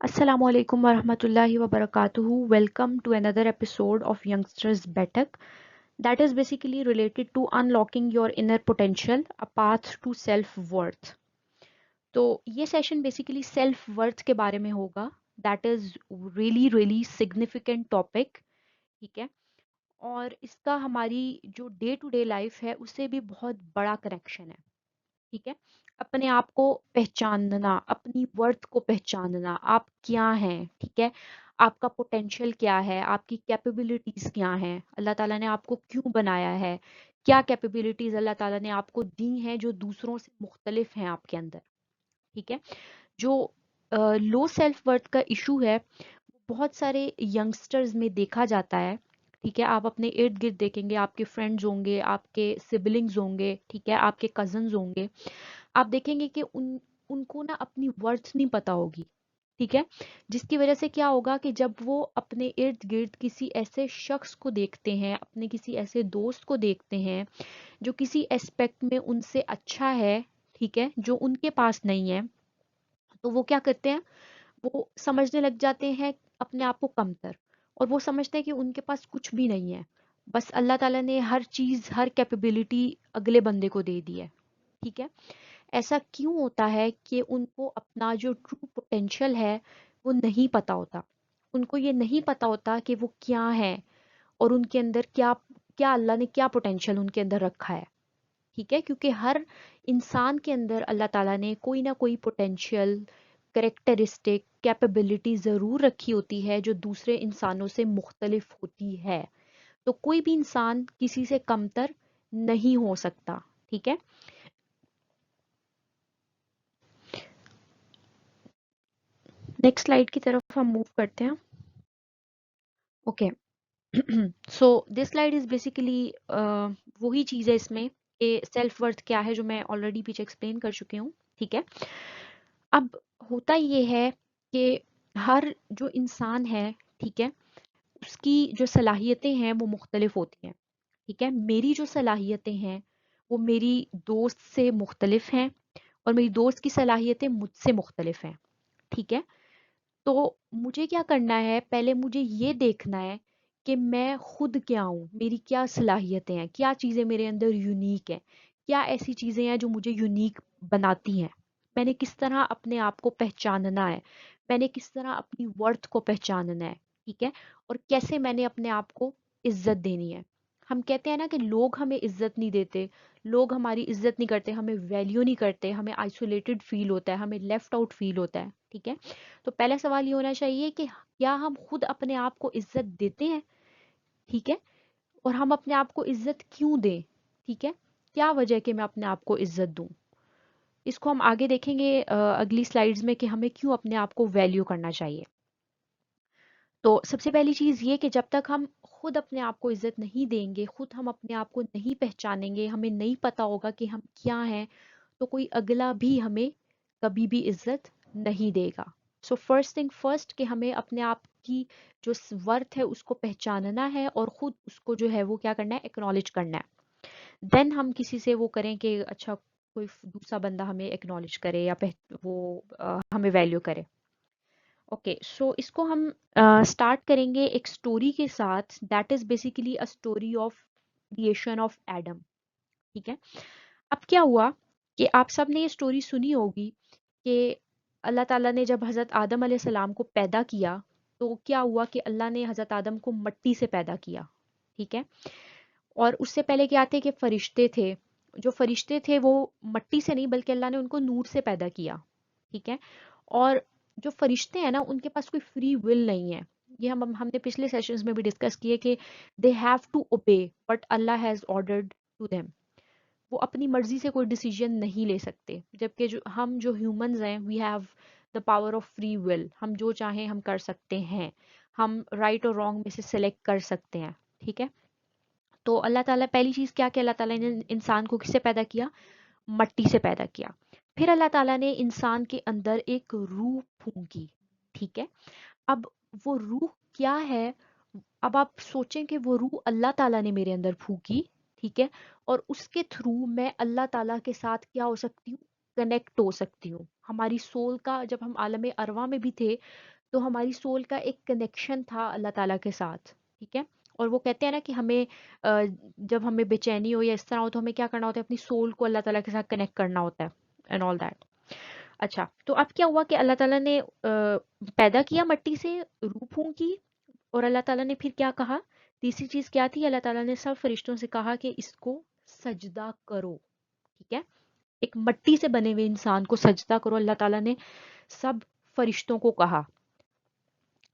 Assalamu alaikum warahmatullahi wabarakatuhu. Welcome to another episode of Youngsters Betak that is basically related to unlocking your inner potential, a path to self worth. तो ये session basically self worth के बारे में होगा. That is really really significant topic. ठीक है. और इसका हमारी जो डे टू डे लाइफ है उससे भी बहुत बड़ा कनेक्शन है. ठीक है. अपने आप को पहचानना, अपनी वर्थ को पहचानना, आप क्या हैं. ठीक है. आपका पोटेंशियल क्या है, आपकी कैपेबिलिटीज क्या हैं, अल्लाह ताला ने आपको क्यों बनाया है, क्या कैपेबिलिटीज अल्लाह ताला ने आपको दी हैं जो दूसरों से मुख्तलिफ हैं आपके अंदर. ठीक है. जो लो सेल्फ वर्थ का इशू है बहुत सारे यंगस्टर्स में देखा जाता है. ठीक है. आप अपने इर्द गिर्द देखेंगे, आपके फ्रेंड्स होंगे, आपके सिबलिंग्स होंगे, ठीक है, आपके कजन्स होंगे. आप देखेंगे कि उनको ना अपनी वर्थ नहीं पता होगी. ठीक है. जिसकी वजह से क्या होगा कि जब वो अपने इर्द गिर्द किसी ऐसे शख्स को देखते हैं, अपने किसी ऐसे दोस्त को देखते हैं जो किसी एस्पेक्ट में उनसे अच्छा है, ठीक है, जो उनके पास नहीं है, तो वो क्या करते हैं, वो समझने लग जाते हैं अपने आप को कमतर. और वो समझते हैं कि उनके पास कुछ भी नहीं है. बस अल्लाह ताला ने हर चीज, हर कैपेबिलिटी अगले बंदे को दे दी है. ठीक है. ऐसा क्यों होता है कि उनको अपना जो ट्रू पोटेंशियल है वो नहीं पता होता. उनको ये नहीं पता होता कि वो क्या है और उनके अंदर क्या क्या अल्लाह ने क्या पोटेंशियल उनके अंदर रखा है. ठीक है. क्योंकि हर इंसान के अंदर अल्लाह ताला ने कोई ना कोई पोटेंशियल, करेक्टरिस्टिक, कैपेबिलिटी ज़रूर रखी होती है जो दूसरे इंसानों से मुख्तलिफ होती है. तो कोई भी इंसान किसी से कमतर नहीं हो सकता. ठीक है. नेक्स्ट स्लाइड की तरफ हम मूव करते हैं. Okay. So this slide is basically वही चीज़ है इसमें कि सेल्फ वर्थ क्या है, जो मैं ऑलरेडी पीछे एक्सप्लेन कर चुकी हूँ. ठीक है. अब होता ये है कि हर जो इंसान है, ठीक है, उसकी जो सलाहियतें हैं वो मुख्तलिफ होती हैं. ठीक है. मेरी जो सलाहियतें हैं वो मेरी दोस्त से मुख्तलिफ हैं और मेरी दोस्त की सलाहियतें मुझसे मुख्तलिफ हैं. ठीक है. तो मुझे क्या करना है, पहले मुझे ये देखना है कि मैं खुद क्या हूँ, मेरी क्या सलाहियतें हैं, क्या चीज़ें मेरे अंदर यूनिक हैं, क्या ऐसी चीज़ें हैं जो मुझे यूनिक बनाती हैं. मैंने किस तरह अपने आप को पहचानना है, मैंने किस तरह अपनी वर्थ को पहचानना है. ठीक है. और कैसे मैंने अपने आप को इज्जत देनी है. हम कहते हैं ना कि लोग हमें इज्जत नहीं देते, लोग हमारी इज्जत नहीं करते, हमें वैल्यू नहीं करते, हमें आइसोलेटेड फील होता है, हमें लेफ्ट आउट फील होता है. ठीक है. तो पहला सवाल ये होना चाहिए कि क्या हम खुद अपने आप को इज्जत देते हैं. ठीक है. और हम अपने आप को इज्जत क्यों दें. ठीक है. क्या वजह है कि मैं अपने आप को इज्जत दूं. इसको हम आगे देखेंगे अगली स्लाइड्स में कि हमें क्यों अपने आप को वैल्यू करना चाहिए. तो सबसे पहली चीज़ ये कि जब तक हम खुद अपने आप को इज्जत नहीं देंगे, खुद हम अपने आप को नहीं पहचानेंगे, हमें नहीं पता होगा कि हम क्या हैं, तो कोई अगला भी हमें कभी भी इज्जत नहीं देगा. सो फर्स्ट थिंग फर्स्ट कि हमें अपने आप की जो वर्थ है उसको पहचानना है और खुद उसको जो है वो क्या करना है, एक्नॉलेज करना है. देन हम किसी से वो करें कि अच्छा कोई दूसरा बंदा हमें एक्नॉलेज करे या वो हमें वैल्यू करे. ओके. सो इसको हम स्टार्ट करेंगे एक स्टोरी के साथ. That is basically a story of creation of Adam. ठीक है. अब क्या हुआ कि आप सब ने ये स्टोरी सुनी होगी कि अल्लाह ताला ने जब हज़रत आदम सलाम को पैदा किया तो क्या हुआ कि अल्लाह ने हज़रत आदम को मट्टी से पैदा किया. ठीक है. और उससे पहले क्या थे कि फरिश्ते थे. जो फरिश्ते थे वो मट्टी से नहीं बल्कि अल्लाह ने उनको नूर से पैदा किया. ठीक है. और जो फरिश्ते हैं ना उनके पास कोई फ्री विल नहीं है. ये हमने पिछले सेशंस में भी डिस्कस किए कि they have to obey but Allah has ordered to them. वो अपनी मर्जी से कोई डिसीजन नहीं ले सकते, जबकि जो हम जो ह्यूमंस हैं we have the power of free will. हम जो चाहें हम कर सकते हैं, हम राइट और रॉन्ग में से सिलेक्ट कर सकते हैं. ठीक है. तो अल्लाह ताला पहली चीज़ क्या कि अल्लाह ताला ने इंसान को किससे पैदा किया, मट्टी से पैदा किया. फिर अल्लाह ताला ने इंसान के अंदर एक रूह फूंकी. ठीक है. अब वो रूह क्या है. अब आप सोचें कि वो रूह अल्लाह ताला ने मेरे अंदर फूंकी. ठीक है. और उसके थ्रू मैं अल्लाह ताला के साथ क्या हो सकती हूँ, कनेक्ट हो सकती हूँ। हमारी सोल का, जब हम आलम अरवा में भी थे, तो हमारी सोल का एक कनेक्शन था अल्लाह ताला के साथ, ठीक है। और वो कहते हैं ना कि हमें जब हमें बेचैनी हो या इस तरह हो तो हमें क्या करना होता है, अपनी सोल को अल्लाह ताला के साथ कनेक्ट करना होता है एंड ऑल दैट। अच्छा, तो अब क्या हुआ कि अल्लाह ताला ने पैदा किया मट्टी से, रूह फूंकी, और अल्लाह ताला ने फिर क्या कहा, तीसरी चीज क्या थी, अल्लाह ताला ने सब फरिश्तों से कहा कि इसको सजदा करो, ठीक है। एक मट्टी से बने हुए इंसान को सजदा करो, अल्लाह ताला ने सब फरिश्तों को कहा।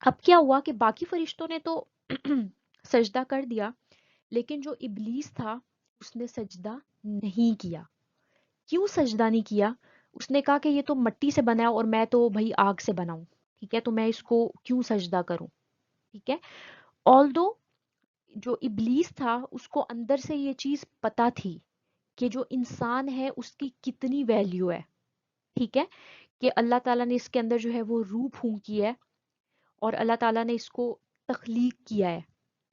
अब क्या हुआ कि बाकी फरिश्तों ने तो सजदा कर दिया, लेकिन जो इब्लीस था उसने सजदा नहीं किया। क्यों सजदा नहीं किया? उसने कहा कि ये तो मट्टी से बना है और मैं तो भाई आग से बना हूं, ठीक है, तो मैं इसको क्यों सजदा करूं, ठीक है। ऑल्दो जो इब्लीस था उसको अंदर से ये चीज पता थी कि जो इंसान है उसकी कितनी वैल्यू है, ठीक है, कि अल्लाह ताला ने इसके अंदर जो है वो रूह फूंकी है और अल्लाह ताला ने इसको तख्लीक किया है,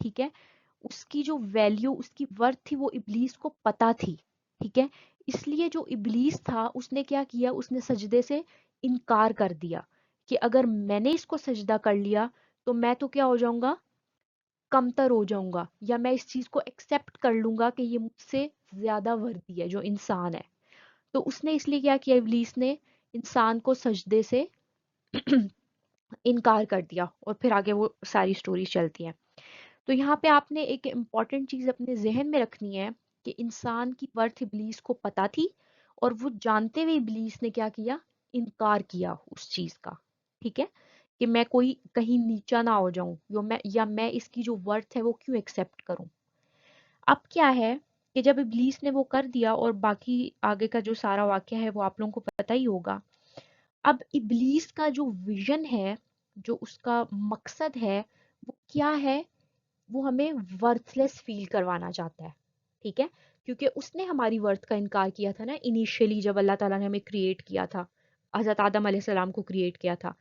ठीक है। उसकी जो वैल्यू, उसकी वर्थ थी, वो इब्लीस को पता थी, ठीक है। इसलिए जो इब्लीस था उसने क्या किया, उसने सजदे से इनकार कर दिया कि अगर मैंने इसको सजदा कर लिया तो मैं तो क्या हो जाऊंगा, कमतर हो जाऊंगा, या मैं इस चीज को एक्सेप्ट कर लूंगा कि ये मुझसे ज्यादा वर्दी है जो इंसान है। तो उसने इसलिए क्या किया, इब्लीस ने इंसान को सजदे से इनकार कर दिया, और फिर आगे वो सारी स्टोरी चलती है। तो यहाँ पे आपने एक इम्पॉर्टेंट चीज अपने जहन में रखनी है कि इंसान की वर्थ इब्लीस को पता थी, और वो जानते हुए इब्लीस ने क्या किया, इनकार किया उस चीज का, ठीक है, कि मैं कोई कहीं नीचा ना हो जाऊं, या मैं इसकी जो वर्थ है वो क्यों एक्सेप्ट करूं। अब क्या है कि जब इब्लीस ने वो कर दिया, और बाकी आगे का जो सारा वाक्य है वो आप लोगों को पता ही होगा। अब इब्लीस का जो विजन है, जो उसका मकसद है, वो क्या है, वो हमें वर्थलेस फील करवाना चाहता है, ठीक है। क्योंकि उसने हमारी वर्थ का इनकार किया था ना इनिशियली, जब अल्लाह ताला ने हमें क्रिएट किया था, हजरत आदम अलैहिस्सलाम को क्रिएट किया था।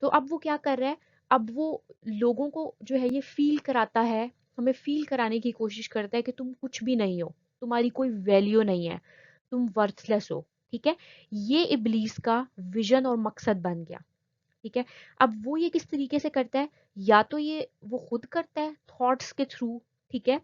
तो अब वो क्या कर रहा है, अब वो लोगों को जो है ये फील कराता है, हमें फील कराने की कोशिश करता है कि तुम कुछ भी नहीं हो, तुम्हारी कोई वैल्यू नहीं है, तुम वर्थलेस हो, ठीक है। ये इब्लीस का विजन और मकसद बन गया, ठीक है। अब वो ये किस तरीके से करता है, या तो ये वो खुद करता है थॉट्स के थ्रू, ठीक है।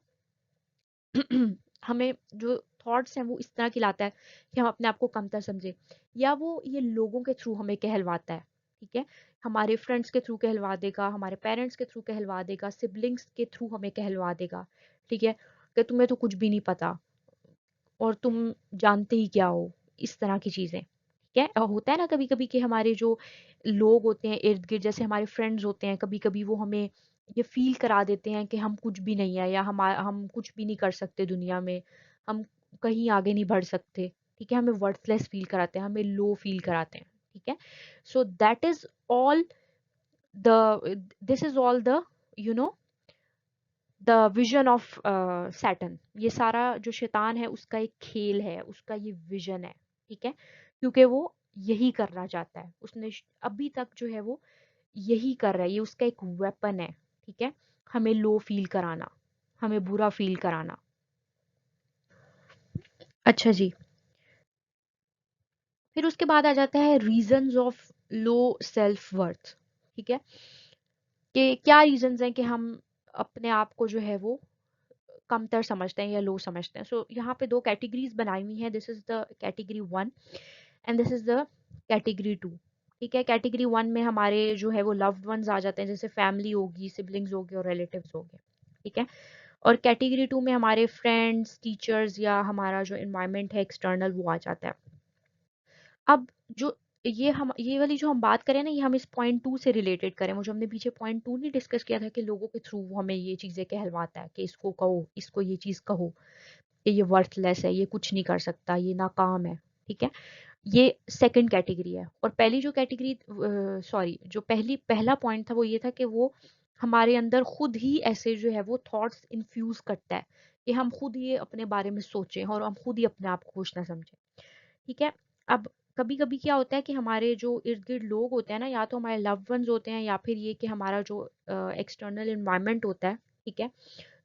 हमें जो थॉट्स हैं वो इस तरह खिलाता है कि हम अपने आप को कमतर समझे, या वो ये लोगों के थ्रू हमें कहलवाता है, ठीक है। हमारे फ्रेंड्स के थ्रू कहलवा देगा, हमारे पेरेंट्स के थ्रू कहलवा देगा, सिबलिंग्स के थ्रू हमें कहलवा देगा, ठीक है, कि तुम्हें तो कुछ भी नहीं पता और तुम जानते ही क्या हो, इस तरह की चीजें, ठीक है। होता है ना कभी कभी कि हमारे जो लोग होते हैं इर्द गिर्द, जैसे हमारे फ्रेंड्स होते हैं, कभी कभी वो हमें ये फील करा देते हैं कि हम कुछ भी नहीं है, या हम कुछ भी नहीं कर सकते दुनिया में, हम कहीं आगे नहीं बढ़ सकते, ठीक है। हमें वर्थलेस फील कराते हैं, हमें लो फील कराते हैं, ठीक है। So that is all this is all the you know the vision of Satan. ये सारा जो शैतान है उसका एक खेल है, उसका ये विजन है, ठीक है। क्योंकि वो यही करना चाहता है, उसने अभी तक जो है वो यही कर रहा है, ये उसका एक वेपन है, ठीक है, हमें लो फील कराना, हमें बुरा फील कराना। अच्छा जी, फिर उसके बाद आ जाता है reasons of low self worth, ठीक है, कि क्या रीजंस हैं कि हम अपने आप को जो है वो कमतर समझते हैं या लो समझते हैं। सो यहाँ पे दो कैटेगरीज बनाई हुई हैं, this is the category 1 and this is the category 2, ठीक है। कैटेगरी 1 में हमारे जो है वो लव्ड वंस आ जाते हैं, जैसे फैमिली होगी, सिबलिंग्स होगी और रिलेटिव्स होंगे, ठीक है। और कैटेगरी 2 में हमारे फ्रेंड्स, टीचर्स, या हमारा जो एनवायरनमेंट है एक्सटर्नल, वो आ जाता है। अब जो ये वाली जो हम बात करें ना, ये हम इस पॉइंट 2 से रिलेटेड करें, वो जो हमने पीछे पॉइंट 2 नहीं डिस्कस किया था कि लोगों के थ्रू वो हमें ये चीजें कहलवाता है कि इसको कहो, इसको ये चीज कहो कि ये वर्थलेस है, ये कुछ नहीं कर सकता, ये नाकाम है, ठीक है। ये सेकंड कैटेगरी है। और पहली जो कैटेगरी, सॉरी, जो पहला पॉइंट था वो ये था कि वो हमारे अंदर खुद ही ऐसे जो है वो थॉट्स इन्फ्यूज करता है कि हम खुद ये अपने बारे में सोचें और हम खुद ही अपने आप को खुश ना समझें, ठीक है। अब कभी कभी क्या होता है कि हमारे जो इर्द गिर्द लोग होते हैं ना, या तो हमारे लव्ड वंस होते हैं, या फिर ये कि हमारा जो एक्सटर्नल एनवायरनमेंट होता है, ठीक है,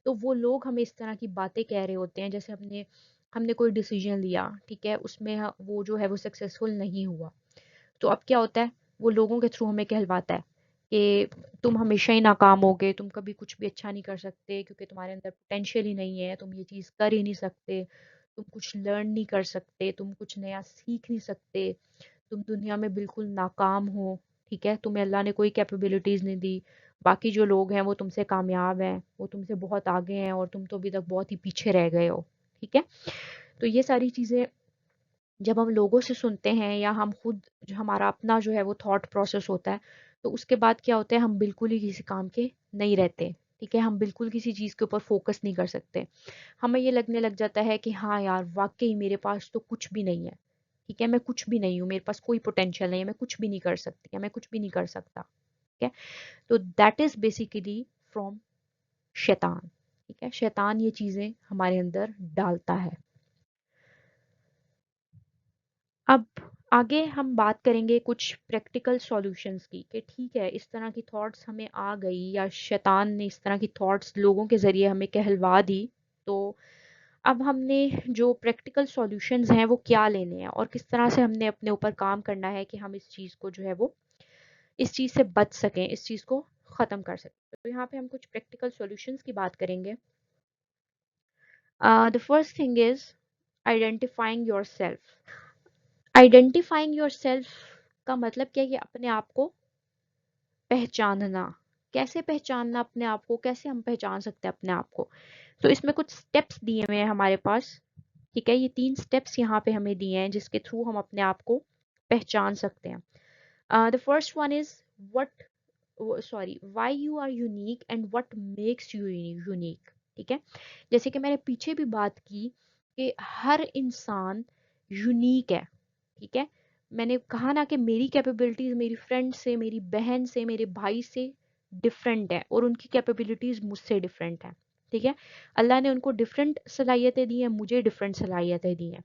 तो वो लोग हमें इस तरह की बातें कह रहे होते हैं, जैसे हमने हमने कोई डिसीजन लिया, ठीक है, उसमें वो जो है वो सक्सेसफुल नहीं हुआ, तो अब क्या होता है, वो लोगों के थ्रू हमें कहलवाता है कि तुम हमेशा ही नाकाम होगे, तुम कभी कुछ भी अच्छा नहीं कर सकते क्योंकि तुम्हारे अंदर पोटेंशियल ही नहीं है, तुम ये चीज़ कर ही नहीं सकते, तुम कुछ लर्न नहीं कर सकते, तुम कुछ नया सीख नहीं सकते, तुम दुनिया में बिल्कुल नाकाम हो, ठीक है, तुम्हें अल्लाह ने कोई कैपेबिलिटीज नहीं दी, बाकी जो लोग हैं वो तुमसे कामयाब हैं, वो तुमसे बहुत आगे हैं और तुम तो अभी तक बहुत ही पीछे रह गए हो, ठीक है। तो ये सारी चीज़ें जब हम लोगों से सुनते हैं या हम खुद जो हमारा अपना जो है वो थॉट प्रोसेस होता है, तो उसके बाद क्या होता है, हम बिल्कुल ही किसी काम के नहीं रहते, ठीक है, हम बिल्कुल किसी चीज़ के ऊपर फोकस नहीं कर सकते, हमें ये लगने लग जाता है कि हाँ यार वाकई मेरे पास तो कुछ भी नहीं है, ठीक है, मैं कुछ भी नहीं हूँ, मेरे पास कोई पोटेंशियल नहीं है, मैं कुछ भी नहीं कर सकती या मैं कुछ भी नहीं कर सकता, ठीक है। तो दैट इज बेसिकली फ्रॉम शैतान, ठीक है, शैतान ये चीजें हमारे अंदर डालता है। अब आगे हम बात करेंगे कुछ प्रैक्टिकल सॉल्यूशंस की, कि ठीक है इस तरह की थॉट्स हमें आ गई या शैतान ने इस तरह की थॉट्स लोगों के ज़रिए हमें कहलवा दी, तो अब हमने जो प्रैक्टिकल सॉल्यूशंस हैं वो क्या लेने हैं और किस तरह से हमने अपने ऊपर काम करना है कि हम इस चीज़ को जो है वो इस चीज़ से बच सकें, इस चीज़ को ख़त्म कर सकें। तो यहाँ पे हम कुछ प्रैक्टिकल सॉल्यूशंस की बात करेंगे। The first thing is identifying your self. Identifying your self का मतलब क्या है, कि अपने आप को पहचानना। कैसे पहचानना अपने आप को, कैसे हम पहचान सकते हैं अपने आप को, तो इसमें कुछ स्टेप्स दिए हुए हैं हमारे पास, ठीक है, ये 3 स्टेप्स यहाँ पे हमें दिए हैं जिसके थ्रू हम अपने आप को पहचान सकते हैं। The first one is what sorry why you are unique and what makes you unique, ठीक है। जैसे कि मैंने पीछे भी बात की कि हर इंसान यूनिक है, ठीक है। मैंने कहा ना कि मेरी कैपेबिलिटीज मेरी फ्रेंड से, मेरी बहन से, मेरे भाई से डिफरेंट है और उनकी कैपेबिलिटीज मुझसे डिफरेंट है, ठीक है। अल्लाह ने उनको डिफरेंट सलाहियतें दी हैं, मुझे डिफरेंट सलाहियतें दी हैं,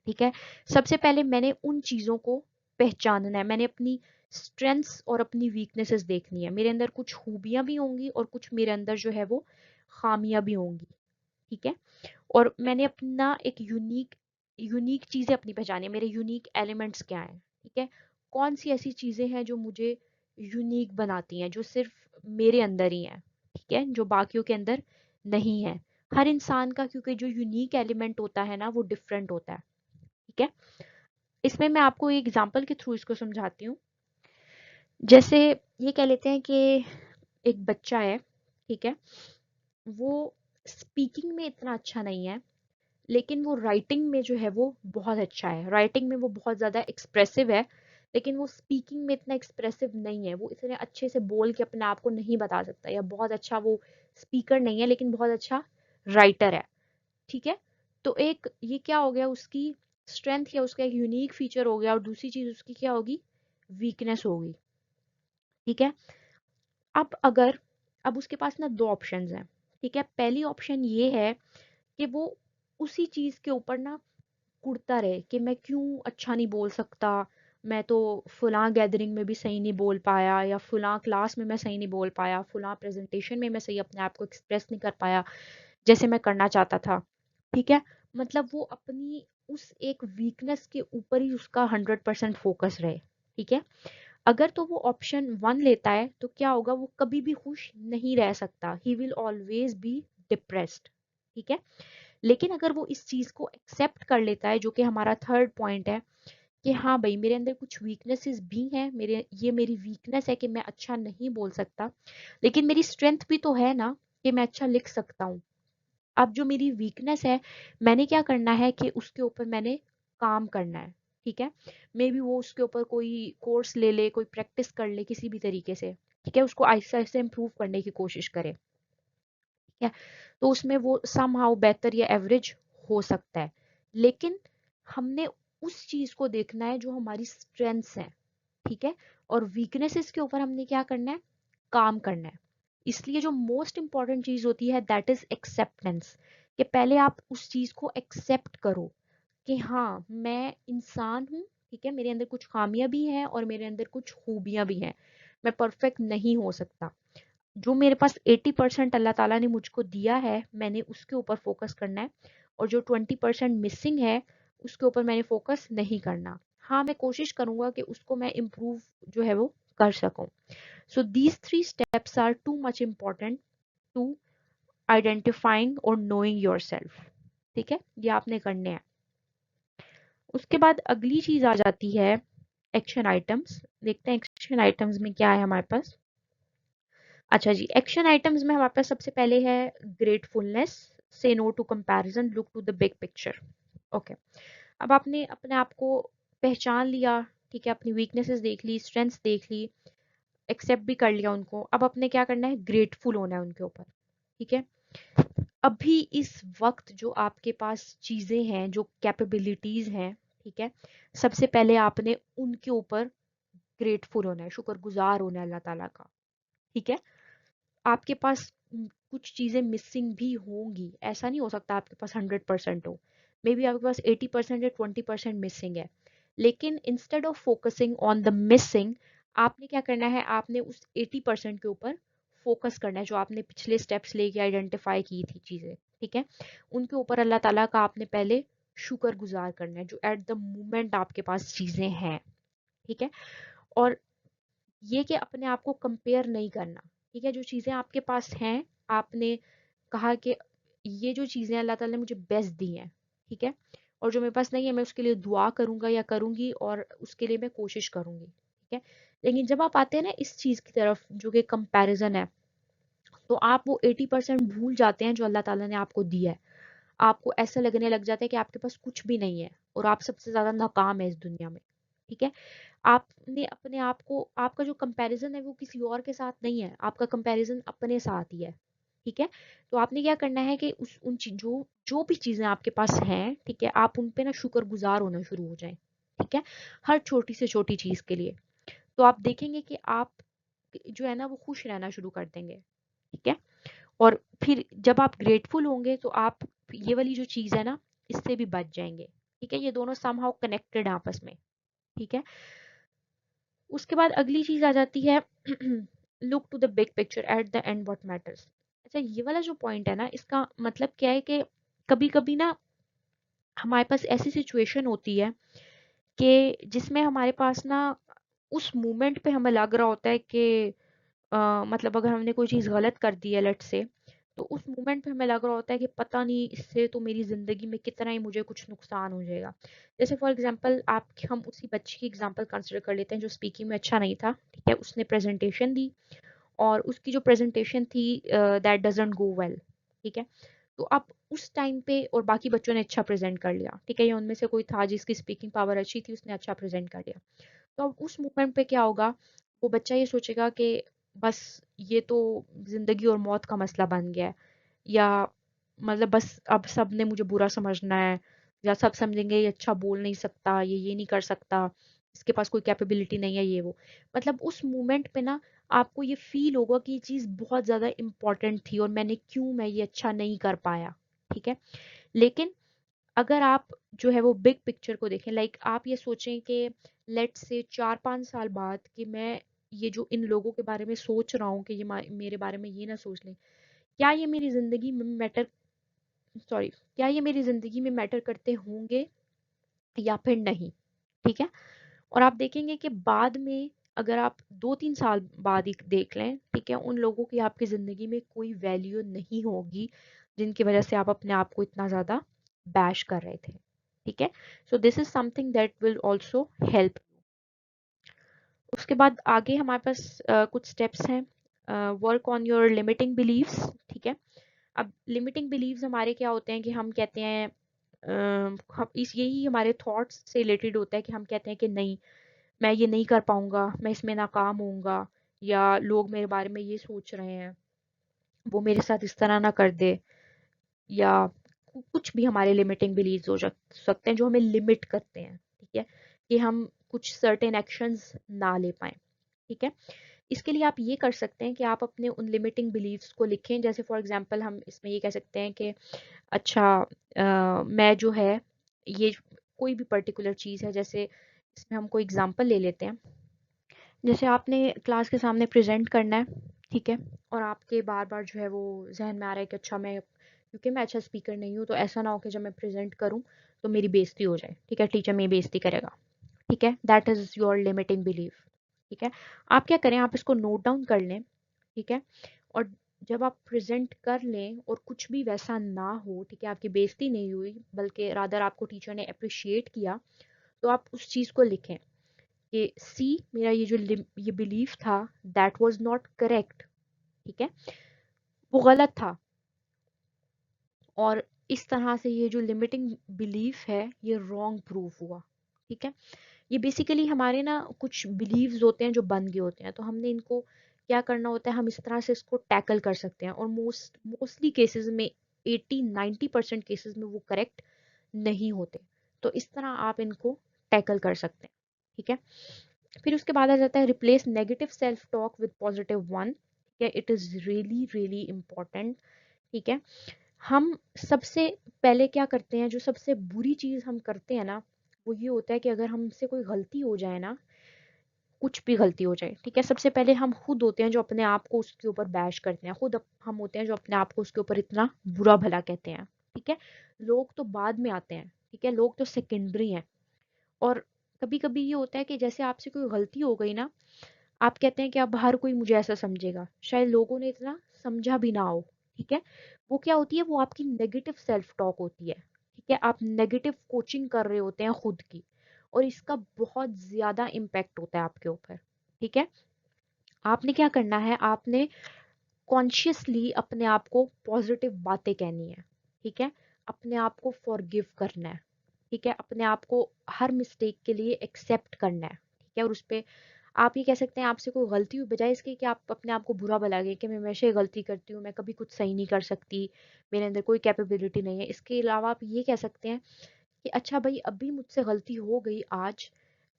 ठीक है। सबसे पहले मैंने उन चीज़ों को पहचानना है, मैंने अपनी स्ट्रेंथ्स और अपनी वीकनेसेस देखनी है, मेरे अंदर कुछ खूबियां भी होंगी और कुछ मेरे अंदर जो है वो खामियां भी होंगी, ठीक है। और मैंने अपना एक यूनिक यूनिक चीज़ें अपनी पहचानी है, मेरे यूनिक एलिमेंट्स क्या हैं, ठीक है, कौन सी ऐसी चीज़ें हैं जो मुझे यूनिक बनाती हैं, जो सिर्फ मेरे अंदर ही हैं, ठीक है, जो बाकियों के अंदर नहीं है। हर इंसान का क्योंकि जो यूनिक एलिमेंट होता है ना वो डिफरेंट होता है, ठीक है। इसमें मैं आपको एक एग्जांपल के थ्रू इसको समझाती हूँ। जैसे ये कह लेते हैं कि एक बच्चा है, ठीक है, वो स्पीकिंग में इतना अच्छा नहीं है, लेकिन वो राइटिंग में जो है वो बहुत अच्छा है, राइटिंग में वो बहुत ज़्यादा एक्सप्रेसिव है, लेकिन वो स्पीकिंग में इतना एक्सप्रेसिव नहीं है, वो इतने अच्छे से बोल के अपने आप को नहीं बता सकता, या बहुत अच्छा वो स्पीकर नहीं है लेकिन बहुत अच्छा राइटर है, ठीक है। तो एक ये क्या हो गया, उसकी स्ट्रेंथ या उसका एक यूनिक फीचर हो गया, और दूसरी चीज उसकी क्या होगी, वीकनेस होगी, ठीक है। अब अगर अब उसके पास ना दो ऑप्शंस हैं, ठीक है। पहली ऑप्शन ये है कि वो उसी चीज के ऊपर ना कुड़ता रहे कि मैं क्यों अच्छा नहीं बोल सकता, मैं तो फलां गैदरिंग में भी सही नहीं बोल पाया, या फलां क्लास में मैं सही नहीं बोल पाया, फलां प्रेजेंटेशन में मैं सही अपने आप को एक्सप्रेस नहीं कर पाया जैसे मैं करना चाहता था, ठीक है। मतलब वो अपनी उस एक वीकनेस के ऊपर ही उसका 100% फोकस रहे, ठीक है। अगर तो वो ऑप्शन वन लेता है तो क्या होगा, वो कभी भी खुश नहीं रह सकता, he will always be depressed, ठीक है। लेकिन अगर वो इस चीज को एक्सेप्ट कर लेता है, जो कि हमारा थर्ड पॉइंट है, कि हाँ भाई मेरे अंदर कुछ वीकनेसेस भी हैं, मेरी वीकनेस है कि मैं अच्छा नहीं बोल सकता, लेकिन मेरी स्ट्रेंथ भी तो है ना कि मैं अच्छा लिख सकता हूँ। अब जो मेरी वीकनेस है, मैंने क्या करना है कि उसके ऊपर मैंने काम करना है, ठीक है। मे बी वो उसके ऊपर कोई कोर्स ले ले, कोई प्रैक्टिस कर ले किसी भी तरीके से, ठीक है, उसको आहिस्ता आहिस्ता इम्प्रूव करने की कोशिश करे, ठीक है। तो उसमें वो समहाउ बेहतर या एवरेज हो सकता है, लेकिन हमने उस चीज को देखना है जो हमारी स्ट्रेंथ्स हैं, ठीक है, और वीकनेसेस के ऊपर हमने क्या करना है, काम करना है। इसलिए जो मोस्ट इंपॉर्टेंट चीज होती है दैट इज एक्सेप्टेंस, कि पहले आप उस चीज को एक्सेप्ट करो कि हाँ मैं इंसान हूँ, ठीक है, मेरे अंदर कुछ खामियां भी हैं और मेरे अंदर कुछ खूबियां भी हैं, मैं परफेक्ट नहीं हो सकता, जो मेरे पास 80% अल्लाह ताला ने मुझको दिया है मैंने उसके ऊपर फोकस करना है, और जो 20% मिसिंग है उसके ऊपर मैंने फोकस नहीं करना। हाँ, मैं कोशिश करूंगा कि उसको मैं इम्प्रूव जो है वो कर सकूं। So these 3 steps are too much important to identifying और नोइंग योर सेल्फ। ठीक है, ये आपने करने हैं। उसके बाद अगली चीज आ जाती है एक्शन आइटम्स। देखते हैं एक्शन आइटम्स में क्या है हमारे पास। अच्छा जी, एक्शन आइटम्स में हमारे पास सबसे पहले है gratefulness, say no to comparison, look to the big picture. Okay, अब आपने अपने आप को पहचान लिया, ठीक है, अपनी वीकनेसेस देख ली, स्ट्रेंथ्स देख ली, एक्सेप्ट भी कर लिया उनको। अब अपने क्या करना है, ग्रेटफुल होना है उनके ऊपर। ठीक है, अभी इस वक्त जो आपके पास चीजें हैं, जो कैपेबिलिटीज हैं, ठीक है, सबसे पहले आपने उनके ऊपर ग्रेटफुल होना है, शुक्रगुजार होना है अल्लाह ताला का। ठीक है, आपके पास कुछ चीजें मिसिंग भी होंगी, ऐसा नहीं हो सकता आपके पास 100% हो। मे बी आपके पास 80% या 20% मिसिंग है, लेकिन instead of focusing on the missing, आपने क्या करना है, आपने उस 80% के ऊपर फोकस करना है जो आपने पिछले स्टेप्स लेके आइडेंटिफाई की थी चीजें। ठीक है, उनके ऊपर अल्लाह ताला का आपने पहले शुक्रगुजार करना है जो एट द मोमेंट आपके पास चीजें हैं। ठीक है, और ये कि अपने आप को कंपेयर नहीं करना। ठीक है, जो चीज़ें आपके पास हैं, आपने कहा कि ये जो चीज़ें अल्लाह ताला ने मुझे बेस्ट दी हैं, ठीक है, और जो मेरे पास नहीं है मैं उसके लिए दुआ करूंगा या करूंगी और उसके लिए मैं कोशिश करूंगी। ठीक है, लेकिन जब आप आते हैं ना इस चीज़ की तरफ जो कि कंपैरिजन है, तो आप वो 80% भूल जाते हैं जो अल्लाह ताला ने आपको दिया है। आपको ऐसा लगने लग जाता है कि आपके पास कुछ भी नहीं है और आप सबसे ज्यादा नाकाम है इस दुनिया में। ठीक है, आपने अपने आप को, आपका जो कंपैरिजन है वो किसी और के साथ नहीं है, आपका कंपैरिजन अपने साथ ही है। ठीक है, तो आपने क्या करना है कि उस उन जो जो भी चीजें आपके पास हैं, ठीक है, आप उन पे ना शुक्रगुजार होना शुरू हो जाएं। ठीक है, हर छोटी से छोटी चीज के लिए। तो आप देखेंगे कि आप जो है ना वो खुश रहना शुरू कर देंगे। ठीक है, और फिर जब आप ग्रेटफुल होंगे तो आप ये वाली जो चीज है ना इससे भी बच जाएंगे। ठीक है, ये दोनों समहाउ कनेक्टेड है आपस में। ठीक है, उसके बाद अगली चीज आ जाती है look to the big picture at the end what matters. अच्छा, ये वाला जो पॉइंट है ना, इसका मतलब क्या है कि कभी कभी ना हमारे पास ऐसी सिचुएशन होती है कि जिसमें हमारे पास ना उस मोमेंट पे हमें लग रहा होता है कि मतलब अगर हमने कोई चीज़ गलत कर दी है लेट से, तो उस मोमेंट पे हमें लग रहा होता है कि पता नहीं इससे तो मेरी ज़िंदगी में कितना ही मुझे कुछ नुकसान हो जाएगा। जैसे फॉर एग्जांपल आप, हम उसी बच्ची की एग्जांपल कंसिडर कर लेते हैं जो स्पीकिंग में अच्छा नहीं था। ठीक है, उसने प्रेजेंटेशन दी और उसकी जो प्रेजेंटेशन थी दैट डजंट गो वेल। ठीक है, तो अब उस टाइम पे और बाकी बच्चों ने अच्छा प्रेजेंट कर लिया, ठीक है, या उनमें से कोई था जिसकी स्पीकिंग पावर अच्छी थी, उसने अच्छा प्रेजेंट कर लिया। तो अब उस मोमेंट पे क्या होगा, वो बच्चा ये सोचेगा कि बस ये तो जिंदगी और मौत का मसला बन गया है, या मतलब बस अब सब ने मुझे बुरा समझना है, या सब समझेंगे ये अच्छा बोल नहीं सकता, ये नहीं कर सकता, इसके पास कोई कैपेबिलिटी नहीं है, ये वो। मतलब उस मोमेंट पे ना आपको ये फील होगा कि ये चीज़ बहुत ज़्यादा इम्पोर्टेंट थी और मैं ये अच्छा नहीं कर पाया। ठीक है, लेकिन अगर आप जो है वो बिग पिक्चर को देखें, लाइक आप ये सोचें कि लेट्स से 4-5 साल बाद कि मैं ये जो इन लोगों के बारे में सोच रहा हूँ कि ये मेरे बारे में ये ना सोच लें, क्या ये मेरी जिंदगी में मैटर, सॉरी, क्या ये मेरी जिंदगी में मैटर करते होंगे या फिर नहीं। ठीक है, और आप देखेंगे कि बाद में अगर आप 2-3 साल बाद ही देख लें, ठीक है, उन लोगों की आपकी जिंदगी में कोई वैल्यू नहीं होगी जिनकी वजह से आप अपने आप को इतना ज्यादा बैश कर रहे थे। ठीक है, so this is something that will also help. उसके बाद आगे हमारे पास कुछ स्टेप्स हैं। Work on your limiting beliefs. ठीक है, अब लिमिटिंग बिलीव्स हमारे क्या होते हैं कि हम कहते हैं हम इस यही हमारे थॉट्स से रिलेटेड होता है कि हम कहते हैं कि नहीं, मैं ये नहीं कर पाऊंगा, मैं इसमें नाकाम होऊंगा, या लोग मेरे बारे में ये सोच रहे हैं, वो मेरे साथ इस तरह ना कर दे, या कुछ भी हमारे लिमिटिंग बिलीव्स हो सकते हैं जो हमें लिमिट करते हैं। ठीक है, कि हम कुछ सर्टेन एक्शंस ना ले पाए। ठीक है, इसके लिए आप ये कर सकते हैं कि आप अपने उन लिमिटिंग बिलीव्स को लिखें। जैसे फॉर एग्जांपल हम इसमें ये कह सकते हैं कि अच्छा, मैं जो है ये कोई भी पर्टिकुलर चीज़ है, जैसे इसमें हम कोई एग्जांपल ले लेते हैं। जैसे आपने क्लास के सामने प्रेजेंट करना है, ठीक है, और आपके बार बार जो है वो जहन में आ रहा है कि अच्छा मैं क्योंकि मैं अच्छा स्पीकर नहीं हूँ, तो ऐसा ना हो कि जब मैं प्रेजेंट करूँ तो मेरी बेइज्जती हो जाए, ठीक है, टीचर मेरी बेइज्जती करेगा, ठीक है, that is your limiting belief, ठीक है। आप क्या करें, आप इसको नोट डाउन कर लें, ठीक है, और जब आप प्रेजेंट कर लें और कुछ भी वैसा ना हो, ठीक है, आपकी बेइज्जती नहीं हुई बल्कि रादर आपको टीचर ने अप्रिशिएट किया, तो आप उस चीज़ को लिखें कि सी, मेरा ये जो ये बिलीफ था दैट वाज नॉट करेक्ट, ठीक है, वो गलत था, और इस तरह से ये जो लिमिटिंग बिलीफ है ये रॉन्ग प्रूव हुआ, ठीक है। ये बेसिकली हमारे ना कुछ बिलीव्स होते हैं जो बन गए होते हैं, तो हमने इनको क्या करना होता है, हम इस तरह से इसको टैकल कर सकते हैं, और मोस्टली केसेस में 80-90% केसेस में वो करेक्ट नहीं होते, तो इस तरह आप इनको टैकल कर सकते हैं, ठीक है। फिर उसके बाद आ जाता है replace negative self talk with positive one, ठीक है, it is really really important, ठीक है। हम सबसे पहले क्या करते हैं, जो सबसे बुरी चीज़ हम करते हैं ना, वो ये होता है कि अगर हमसे कोई गलती हो जाए ना, कुछ भी गलती हो जाए, ठीक है, सबसे पहले हम खुद होते हैं जो अपने आप को उसके ऊपर बैश करते हैं, हम होते हैं जो अपने आप को उसके ऊपर इतना बुरा भला कहते हैं, ठीक है। लोग तो बाद में आते हैं, ठीक है, लोग तो सेकेंडरी हैं। और कभी कभी ये होता है कि जैसे आपसे कोई गलती हो गई ना, आप कहते हैं कि अब हर कोई मुझे ऐसा समझेगा, शायद लोगों ने इतना समझा भी ना हो, ठीक है। वो क्या होती है, वो आपकी नेगेटिव सेल्फ टॉक होती है, ठीक है, आप नेगेटिव कोचिंग कर रहे होते हैं खुद की, और इसका बहुत ज्यादा इम्पैक्ट होता है आपके ऊपर, ठीक है। आपने क्या करना है, आपने कॉन्शियसली अपने आप को पॉजिटिव बातें कहनी है, ठीक है, अपने आप को फॉरगिव करना है, ठीक है, अपने आप को हर मिस्टेक के लिए एक्सेप्ट करना है, ठीक है, और उस पे आप ये कह सकते हैं आपसे कोई गलती हुई, बजाय इसके कि आप अपने आप को बुरा भला गए कि मैं हमेशा ही गलती करती हूँ, मैं कभी कुछ सही नहीं कर सकती, मेरे अंदर कोई कैपेबिलिटी नहीं है, इसके अलावा आप ये कह सकते हैं कि अच्छा भाई अभी मुझसे गलती हो गई आज,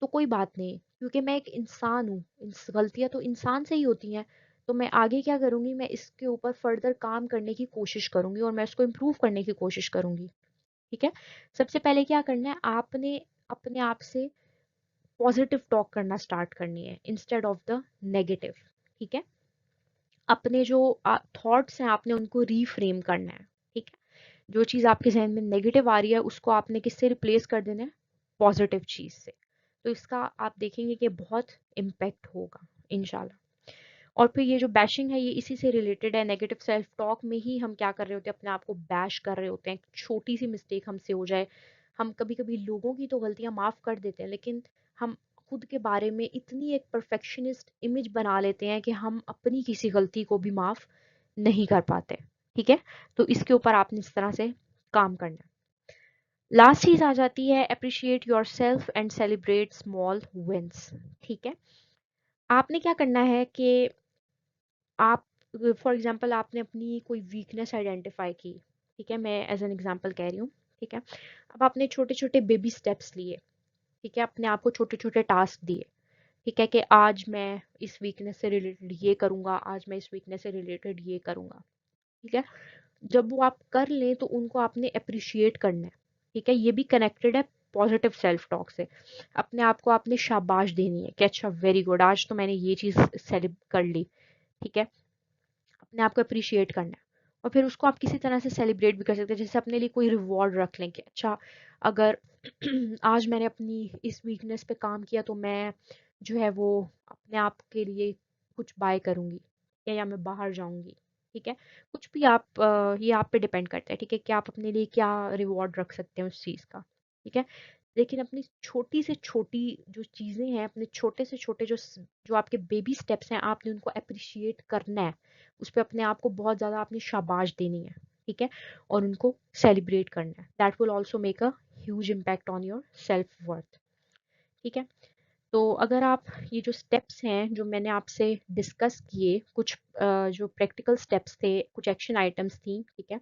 तो कोई बात नहीं, क्योंकि मैं एक इंसान हूँ, गलतियां तो इंसान से ही होती हैं, तो मैं आगे क्या करूंगी, मैं इसके ऊपर फर्दर काम करने की कोशिश करूंगी और मैं इसको इम्प्रूव करने की कोशिश करूंगी, ठीक है। सबसे पहले क्या करना है, आपने अपने आप से पॉजिटिव टॉक करना स्टार्ट करनी है इंस्टेड ऑफ द नेगेटिव, ठीक है। अपने जो थॉट्स हैं आपने उनको रीफ्रेम करना है, ठीक है। जो चीज़ आपके जहन में नेगेटिव आ रही है उसको आपने किससे रिप्लेस कर देना है, पॉजिटिव चीज़ से, तो इसका आप देखेंगे कि बहुत इम्पैक्ट होगा इंशाल्लाह। और फिर ये जो बैशिंग है ये इसी से रिलेटेड है, नेगेटिव सेल्फ टॉक में ही हम क्या कर रहे होते हैं, अपने आप को बैश कर रहे होते हैं, छोटी सी मिस्टेक हमसे हो जाए, हम कभी कभी लोगों की तो गलतियां माफ कर देते हैं, लेकिन हम खुद के बारे में इतनी एक परफेक्शनिस्ट इमेज बना लेते हैं कि हम अपनी किसी गलती को भी माफ नहीं कर पाते, ठीक है। तो इसके ऊपर आपने इस तरह से काम करना है। लास्ट चीज आ जाती है appreciate yourself and celebrate small wins, ठीक है। आपने क्या करना है कि आप फॉर एग्जांपल आपने अपनी कोई वीकनेस आइडेंटिफाई की, ठीक है, मैं एज एन एग्जांपल कह रही हूँ, ठीक है। अब आपने छोटे छोटे बेबी स्टेप्स लिए, ठीक है, अपने आप को छोटे छोटे टास्क दिए, ठीक है, कि आज मैं इस वीकनेस से रिलेटेड ये करूंगा, आज मैं इस वीकनेस से रिलेटेड ये करूंगा, ठीक है। जब वो आप कर लें तो उनको आपने अप्रिशिएट करना है, ठीक है, ये भी कनेक्टेड है पॉजिटिव सेल्फ टॉक से। अपने आप को आपने शाबाश देनी है कि अच्छा वेरी गुड, आज तो मैंने ये चीज़ सेलिब कर ली, ठीक है। अपने आप को अप्रिशिएट करना है, और फिर उसको आप किसी तरह से सेलिब्रेट भी कर सकते हैं, जैसे अपने लिए कोई रिवॉर्ड रख लें कि अच्छा अगर आज मैंने अपनी इस वीकनेस पे काम किया तो मैं जो है वो अपने आप के लिए कुछ बाय करूंगी, या मैं बाहर जाऊंगी, ठीक है। कुछ भी आप ये आप पे डिपेंड करता है, ठीक है, कि आप अपने लिए क्या रिवॉर्ड रख सकते हैं उस चीज़ का, ठीक है। लेकिन अपनी छोटी से छोटी जो चीज़ें हैं, अपने छोटे से छोटे जो आपके बेबी स्टेप्स हैं, आपने उनको अप्रिशिएट करना है, उस पे अपने आप को बहुत ज़्यादा आपने शाबाश देनी है, ठीक है, और उनको सेलिब्रेट करना है, that will also make a huge impact on your self worth, ठीक है। तो अगर आप ये जो स्टेप्स हैं जो मैंने आपसे डिस्कस किए, कुछ जो प्रैक्टिकल स्टेप्स थे, कुछ एक्शन आइटम्स थी, ठीक है,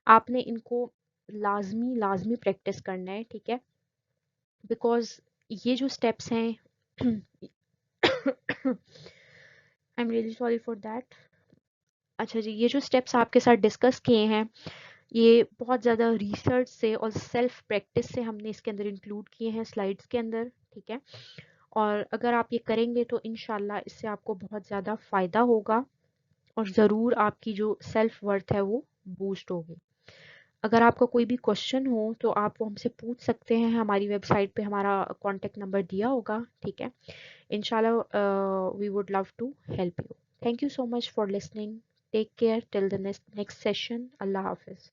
आपने इनको लाजमी लाजमी प्रैक्टिस करना है, ठीक है, बिकॉज ये जो स्टेप्स हैं I am really sorry for that. अच्छा जी, ये जो स्टेप्स आपके साथ डिस्कस किए हैं ये बहुत ज़्यादा रिसर्च से और सेल्फ प्रैक्टिस से हमने इसके अंदर इंक्लूड किए हैं स्लाइड्स के अंदर, ठीक है। और अगर आप ये करेंगे तो इंशाल्लाह इससे आपको बहुत ज़्यादा फ़ायदा होगा, और ज़रूर आपकी जो सेल्फ वर्थ है वो बूस्ट होगी। अगर आपका कोई भी क्वेश्चन हो तो आप वो हमसे पूछ सकते हैं, हमारी वेबसाइट पे हमारा कॉन्टेक्ट नंबर दिया होगा, ठीक है। इंशाल्लाह we would love to help you. Thank you so much for listening. Take care till the next session. अल्लाह हाफिज।